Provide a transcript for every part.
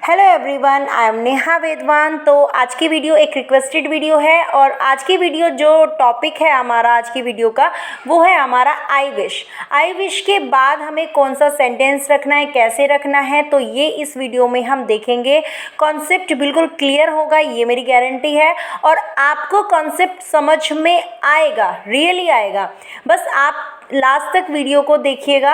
Hello everyone, I am Neha Vedwan. तो आज की वीडियो एक रिक्वेस्टेड वीडियो है और आज की वीडियो जो टॉपिक है हमारा आज की वीडियो का वो है हमारा आई विश। आई विश के बाद हमें कौन सा सेंटेंस रखना है, कैसे रखना है, तो ये इस वीडियो में हम देखेंगे। कॉन्सेप्ट बिल्कुल क्लियर होगा, ये मेरी गारंटी है, और आपको कॉन्सेप्ट समझ में आएगा, रियली आएगा। बस आप लास्ट तक वीडियो को देखिएगा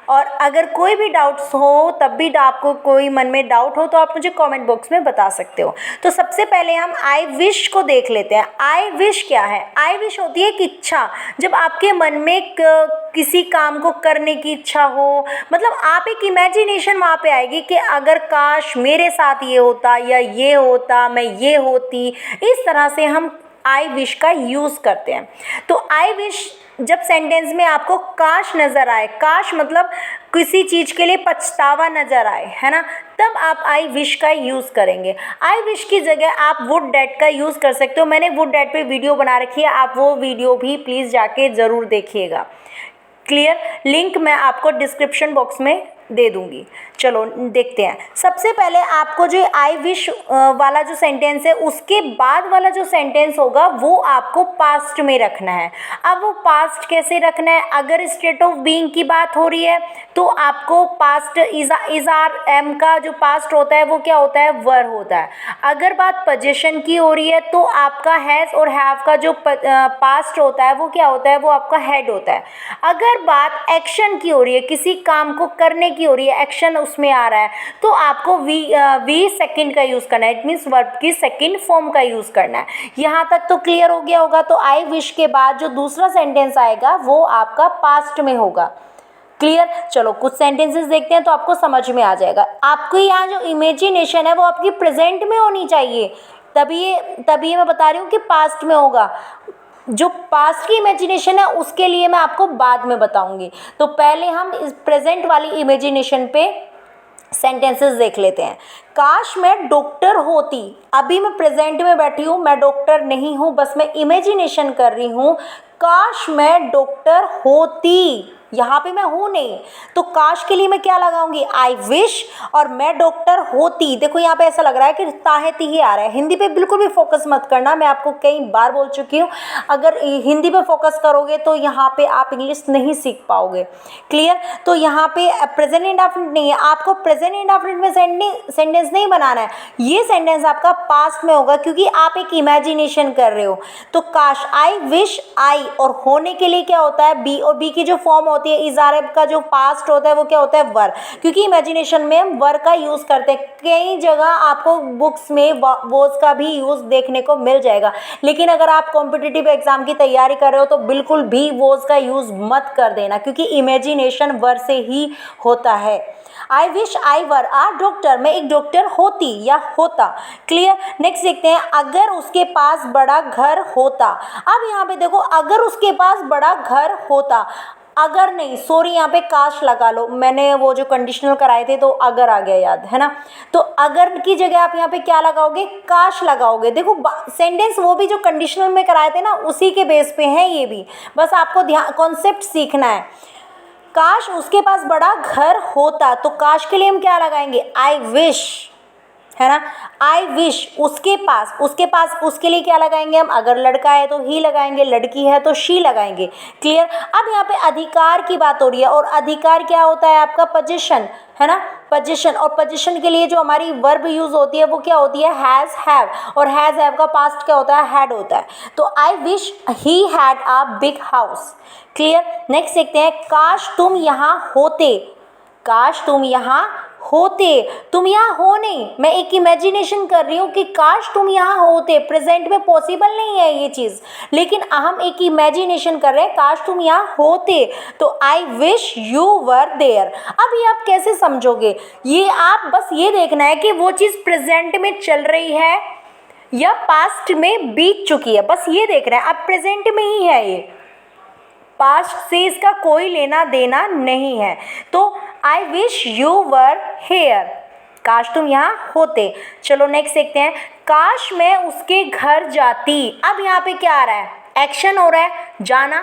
और अगर कोई भी डाउट्स हो, तब भी आपको कोई मन में डाउट हो तो आप मुझे कमेंट बॉक्स में बता सकते हो। तो सबसे पहले हम आई विश को देख लेते हैं। आई विश क्या है? आई विश होती है एक इच्छा। जब आपके मन में किसी काम को करने की इच्छा हो, मतलब आप एक इमेजिनेशन वहाँ पे आएगी कि अगर काश मेरे साथ ये होता या ये होता, मैं ये होती। इस तरह से हम आई विश का यूज़ करते हैं। तो आई विश जब सेंटेंस में आपको काश नज़र आए, काश मतलब किसी चीज़ के लिए पछतावा नज़र आए, है ना, तब आप आई विश का यूज़ करेंगे। आई विश की जगह आप वुड डैट का यूज़ कर सकते हो। मैंने वुड डैट पे वीडियो बना रखी है, आप वो वीडियो भी प्लीज़ जाके ज़रूर देखिएगा। क्लियर? लिंक मैं आपको डिस्क्रिप्शन बॉक्स में दे दूंगी। चलो देखते हैं। सबसे पहले आपको जो आई विश वाला जो सेंटेंस है, उसके बाद वाला जो सेंटेंस होगा वो आपको पास्ट में रखना है। अब वो पास्ट कैसे रखना है? अगर स्टेट ऑफ बीइंग की बात हो रही है तो आपको पास्ट इज आर एम का जो पास्ट होता है वो क्या होता है? वर होता है। अगर बात पोजीशन की हो रही है तो आपका हैज़ और हैव का जो पास्ट होता है वो क्या होता है? वो आपका हेड होता है। अगर बात एक्शन की हो रही है, किसी काम को करने की हो रही है, एक्शन उसमें आ रहा है, तो आपको वी सेकंड का यूज़ करना है। इट मीन्स वर्ब की सेकंड फॉर्म का यूज़ करना है। यहाँ तक तो क्लियर हो गया होगा। तो आई विश के बाद जो दूसरा सेंटेंस आएगा वो आपका पास्ट में होगा। क्लियर? चलो कुछ सेंटेंसेस देखते हैं तो आपको समझ में आ जाएगा। आपको यहाँ जो इमेजिनेशन है वो आपकी प्रेजेंट में होनी चाहिए, तभी मैं बता रही हूँ कि पास्ट में होगा। जो पास्ट की इमेजिनेशन है उसके लिए मैं आपको बाद में बताऊंगी। तो पहले हम इस प्रेजेंट वाली इमेजिनेशन पे सेंटेंसेस देख लेते हैं। काश मैं डॉक्टर होती। अभी मैं प्रेजेंट में बैठी हूँ, मैं डॉक्टर नहीं हूँ, बस मैं इमेजिनेशन कर रही हूँ। काश मैं डॉक्टर होती, यहाँ पे मैं हूँ नहीं, तो काश के लिए मैं क्या लगाऊंगी? I wish. और मैं डॉक्टर होती, देखो यहाँ पे ऐसा लग रहा है कि ताहती ही आ रहा है। हिंदी पे बिल्कुल भी फोकस मत करना, मैं आपको कई बार बोल चुकी हूँ। अगर हिंदी पे फोकस करोगे तो यहाँ पे आप इंग्लिश नहीं सीख पाओगे। क्लियर? तो यहाँ पे प्रेजेंट इंडेफिनिट नहीं है, आपको प्रेजेंट इंडेफिनिट में सेंटेंस नहीं बनाना है। ये सेंटेंस आपका पास्ट में होगा क्योंकि आप एक इमेजिनेशन कर रहे हो। तो काश, आई विश, आई, और होने के लिए क्या होता है? बी, और बी की जो फॉर्म होती है इज आर एफ का जो पास्ट होता है वो क्या होता है? वर। क्योंकि इमेजिनेशन में हम वर का यूज करते हैं। कई जगह आपको बुक्स में वॉज का भी यूज देखने को मिल जाएगा, लेकिन अगर आप कॉम्पिटिटिव एग्जाम की तैयारी कर रहे हो तो बिल्कुल भी वॉज का यूज मत कर देना, क्योंकि इमेजिनेशन वर से ही होता है। आई विश आई वर आ डॉक्टर, मैं एक डॉक्टर होती या होता। क्लियर? नेक्स्ट देखते हैं। अगर उसके पास बड़ा घर होता। अब यहाँ पे देखो, अगर उसके पास बड़ा घर होता, अगर नहीं, सॉरी, यहाँ पे काश लगा लो। मैंने वो जो कंडीशनल कराए थे तो अगर आ गया याद, है ना। तो अगर की जगह आप यहाँ पे क्या लगाओगे? काश लगाओगे। देखो सेंटेंस वो भी जो कंडीशनल में कराए थे ना उसी के बेस पे है ये भी, बस आपको ध्यान कॉन्सेप्ट सीखना है। काश उसके पास बड़ा घर होता, तो काश के लिए हम क्या लगाएंगे? आई विश, है ना। आई विश उसके पास उसके लिए क्या लगाएंगे हम? अगर लड़का है तो ही लगाएंगे, लड़की है तो शी लगाएंगे। क्लियर? अब यहाँ पे अधिकार की बात हो रही है, और अधिकार क्या होता है? आपका पोजीशन, है ना, पोजीशन। और पोजीशन के लिए जो हमारी वर्ब यूज होती है वो क्या होती है? हैज हैव, और हैज हैव का पास्ट क्या होता है? हैड होता है। तो I wish he had a big house. Clear? Next देखते हैं। काश तुम यहाँ होते। काश तुम यहाँ होते, तुम यहाँ हो नहीं, मैं एक इमेजिनेशन कर रही हूँ कि काश तुम यहाँ होते। प्रेजेंट में पॉसिबल नहीं है ये चीज़, लेकिन हम एक इमेजिनेशन कर रहे हैं, काश तुम यहाँ होते। तो I wish you were there. अब ये आप कैसे समझोगे? ये आप बस ये देखना है कि वो चीज़ प्रेजेंट में चल रही है या पास्ट में बीत चुकी है, बस ये देख रहे हैं। अब प्रेजेंट में ही है, ये पास्ट से इसका कोई लेना देना नहीं है। तो I wish you were here, काश तुम यहाँ होते। चलो नेक्स्ट देखते हैं। काश मैं उसके घर जाती। अब यहाँ पे क्या आ रहा है? एक्शन हो रहा है, जाना।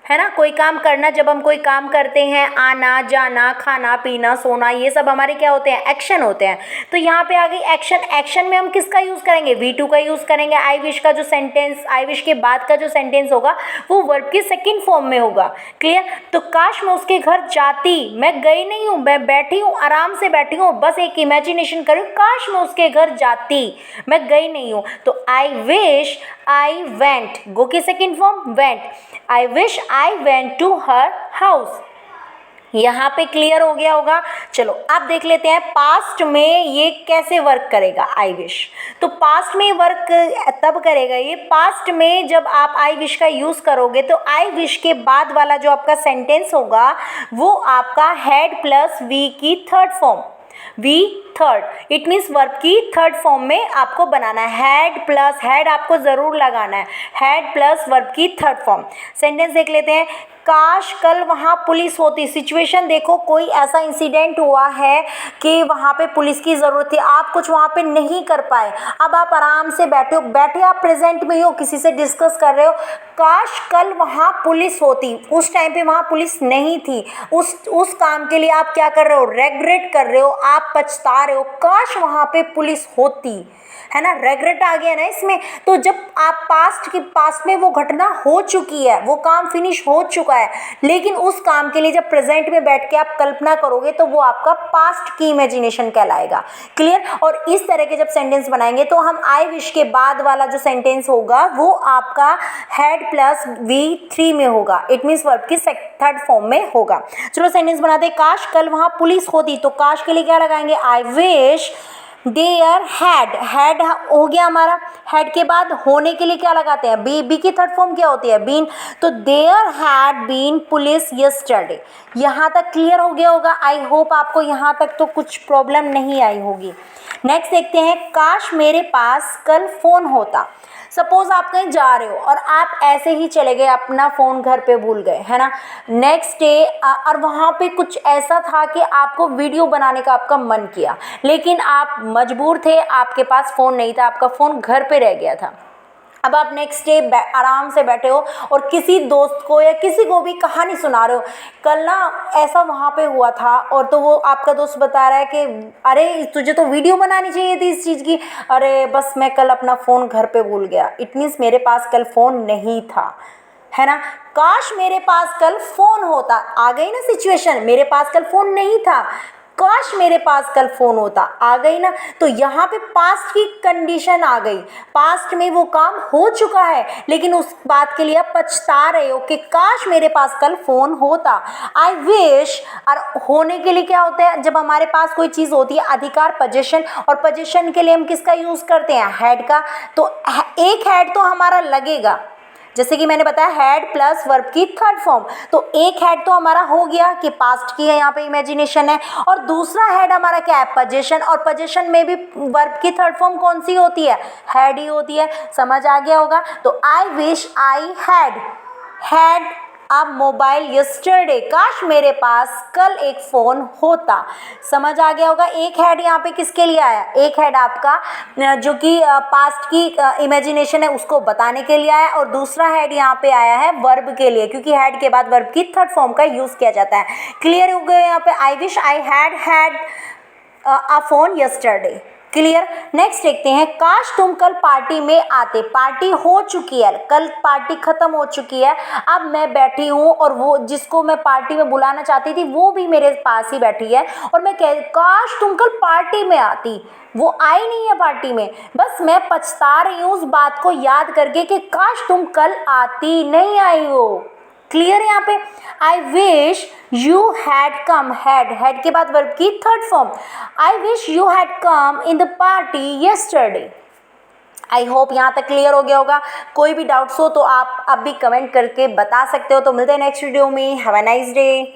है ना। कोई काम करना, जब हम कोई काम करते हैं, आना जाना, खाना पीना, सोना, ये सब हमारे क्या होते हैं, एक्शन होते हैं। तो यहाँ पे आ गई एक्शन। एक्शन में हम किसका यूज़ करेंगे, V2 का यूज़ करेंगे। आई विश का जो सेंटेंस, आई विश के बाद का जो सेंटेंस होगा वो वर्ब के सेकेंड फॉर्म में होगा। क्लियर। तो काश मैं उसके घर जाती, मैं गई नहीं हूँ, मैं बैठी हूँ, आराम से बैठी हूँ, बस एक इमेजिनेशन करूँ, काश मैं उसके घर जाती, मैं गई नहीं हूँ। तो I wish I went, go की second form went. I wish I went to her house. यहाँ पे क्लियर हो गया होगा। चलो अब देख लेते हैं पास्ट में ये कैसे वर्क करेगा आई विश। तो पास्ट में वर्क तब करेगा ये, पास्ट में जब आप आई विश का यूज़ करोगे तो आई विश के बाद वाला जो आपका सेंटेंस होगा वो आपका हैड प्लस वी की third form, V third, it means verb की थर्ड फॉर्म में आपको बनाना है। हैड प्लस, हैड आपको ज़रूर लगाना है, हैड प्लस वर्ब की थर्ड फॉर्म। सेंटेंस देख लेते हैं। काश कल वहाँ पुलिस होती। सिचुएशन देखो, कोई ऐसा इंसिडेंट हुआ है कि वहाँ पे पुलिस की ज़रूरत थी, आप कुछ वहाँ पे नहीं कर पाए, अब आप आराम से बैठे हो, बैठे आप प्रेजेंट में हो, किसी से डिस्कस कर रहे हो, काश कल वहाँ पुलिस होती, उस टाइम पे वहाँ पुलिस नहीं थी, उस काम के लिए आप क्या कर रहे हो, रेग्रेट कर रहे हो, आप पछता रहे हो, काश वहाँ पे पुलिस होती, है ना। रेग्रेट आ गया ना इसमें। तो जब आप पास्ट में वो घटना हो चुकी है, वो काम फिनिश हो चुका है, लेकिन उस काम के लिए जब प्रेजेंट में बैठ के आप कल्पना करोगे तो वो आपका पास्ट की इमेजिनेशन कहलाएगा। क्लियर। और इस तरह के जब सेंटेंस बनाएंगे तो हम आई विश के बाद वाला जो सेंटेंस होगा वो आपका हैड प्लस V3 में होगा, इट मीन्स वर्ब की थर्ड फॉर्म में होगा। चलो सेंटेंस बनाते हैं। काश कल वहाँ पुलिस होती, तो काश के लिए क्या लगाएंगे, आई विश देयर हैड हो गया हमारा। हैड के बाद होने के लिए क्या लगाते हैं, बी की थर्ड फॉर्म क्या होती है, बीन। तो there had been police yesterday. यहाँ तक क्लियर हो गया होगा। आई होप आपको यहाँ तक तो कुछ प्रॉब्लम नहीं आई होगी। नेक्स्ट देखते हैं। काश मेरे पास कल फ़ोन होता। सपोज आप कहीं जा रहे हो और आप ऐसे ही चले गए, अपना फ़ोन घर पे भूल गए, है ना। नेक्स्ट डे और वहाँ पे कुछ ऐसा था कि आपको वीडियो बनाने का आपका मन किया, लेकिन आप मजबूर थे, आपके पास फ़ोन नहीं था, आपका फ़ोन घर पे रह गया था। अब आप नेक्स्ट डे आराम से बैठे हो और किसी दोस्त को या किसी को भी कहानी सुना रहे हो, कल ना ऐसा वहाँ पे हुआ था, और तो वो आपका दोस्त बता रहा है कि अरे तुझे तो वीडियो बनानी चाहिए थी इस चीज़ की, अरे बस मैं कल अपना फ़ोन घर पे भूल गया, इट मीन्स मेरे पास कल फ़ोन नहीं था, है ना। काश मेरे पास कल फ़ोन होता, आ गई ना सिचुएशन, मेरे पास कल फ़ोन नहीं था, काश मेरे पास कल फ़ोन होता, आ गई ना। तो यहाँ पे पास्ट की कंडीशन आ गई, पास्ट में वो काम हो चुका है, लेकिन उस बात के लिए आप पछता रहे हो कि काश मेरे पास कल फ़ोन होता। I wish. और होने के लिए क्या होता है, जब हमारे पास कोई चीज़ होती है, अधिकार पोजीशन, और पोजीशन के लिए हम किसका यूज़ करते हैं, हैड का। तो एक हैड तो हमारा लगेगा, जैसे कि मैंने बताया हैड प्लस वर्ब की थर्ड फॉर्म, तो एक हैड तो हमारा हो गया कि पास्ट की है, यहाँ पे इमेजिनेशन है, और दूसरा हैड हमारा क्या है, पोजीशन, और पोजीशन में भी वर्ब की थर्ड फॉर्म कौन सी होती है, हैड ही होती है। समझ आ गया होगा। तो आई विश आई हैड अब मोबाइल यस्टरडे, काश मेरे पास कल एक फ़ोन होता। समझ आ गया होगा। एक हेड यहाँ पे किसके लिए आया, एक हेड आपका जो कि पास्ट की इमेजिनेशन है उसको बताने के लिए आया, और दूसरा हेड यहाँ पे आया है वर्ब के लिए, क्योंकि हेड के बाद वर्ब की थर्ड फॉर्म का यूज़ किया जाता है। क्लियर हो गया यहाँ पे। आई wish I had a phone yesterday. Clear. Next देखते हैं। काश तुम कल पार्टी में आते। पार्टी हो चुकी है, कल पार्टी खत्म हो चुकी है, अब मैं बैठी हूँ और वो जिसको मैं पार्टी में बुलाना चाहती थी वो भी मेरे पास ही बैठी है, और मैं काश तुम कल पार्टी में आती, वो आई नहीं है पार्टी में, बस मैं पछता रही हूँ उस बात को याद करके कि काश तुम कल आती, नहीं आई हो। क्लियर है यहाँ पे। आई wish you had come, had के बाद वर्ब की third form, I wish you had come in the party yesterday. I hope यहाँ तक क्लियर हो गया होगा। कोई भी डाउट्स हो तो आप अब भी कमेंट करके बता सकते हो। तो मिलते हैं नेक्स्ट वीडियो में। Have a nice day.